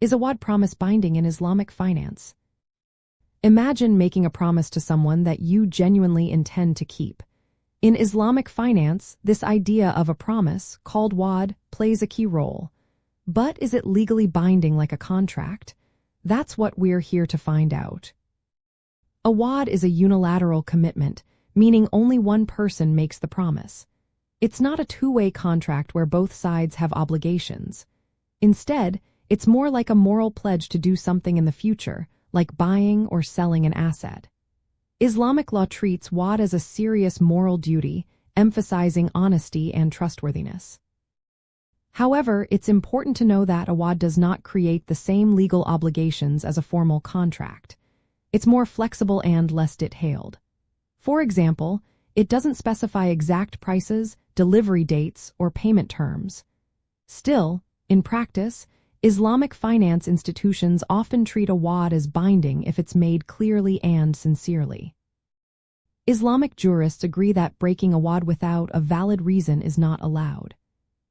Is a wad promise binding in Islamic finance? Imagine making a promise to someone that you genuinely intend to keep. In Islamic finance, this idea of a promise, called wad, plays a key role. But is it legally binding like a contract? That's what we're here to find out. A wad is a unilateral commitment, meaning only one person makes the promise. It's not a two-way contract where both sides have obligations. Instead, it's more like a moral pledge to do something in the future, like buying or selling an asset. Islamic law treats wad as a serious moral duty, emphasizing honesty and trustworthiness. However, it's important to know that a wad does not create the same legal obligations as a formal contract. It's more flexible and less detailed. For example, it doesn't specify exact prices, delivery dates, or payment terms. Still, in practice, Islamic finance institutions often treat a wad as binding if it's made clearly and sincerely. Islamic jurists agree that breaking a wad without a valid reason is not allowed.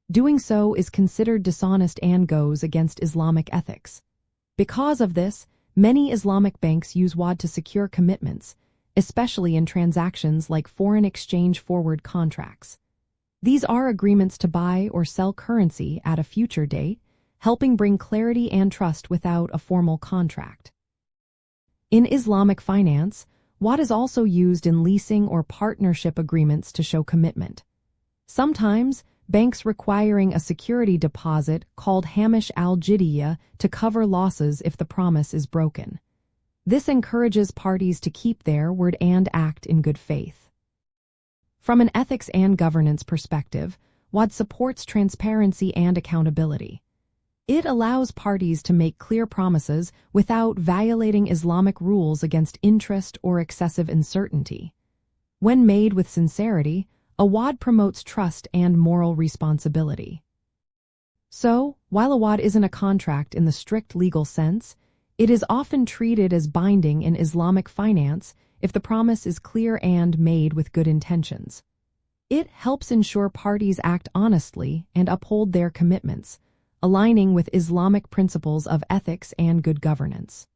Doing so is considered dishonest and goes against Islamic ethics. Because of this, many Islamic banks use wad to secure commitments, especially in transactions like foreign exchange forward contracts. These are agreements to buy or sell currency at a future date, helping bring clarity and trust without a formal contract. In Islamic finance, wad is also used in leasing or partnership agreements to show commitment. Sometimes, banks requiring a security deposit called hamish al-jidiyah to cover losses if the promise is broken. This encourages parties to keep their word and act in good faith. From an ethics and governance perspective, wad supports transparency and accountability. It allows parties to make clear promises without violating Islamic rules against interest or excessive uncertainty. When made with sincerity, a wad promotes trust and moral responsibility. So, while a wad isn't a contract in the strict legal sense, it is often treated as binding in Islamic finance if the promise is clear and made with good intentions. It helps ensure parties act honestly and uphold their commitments, aligning with Islamic principles of ethics and good governance.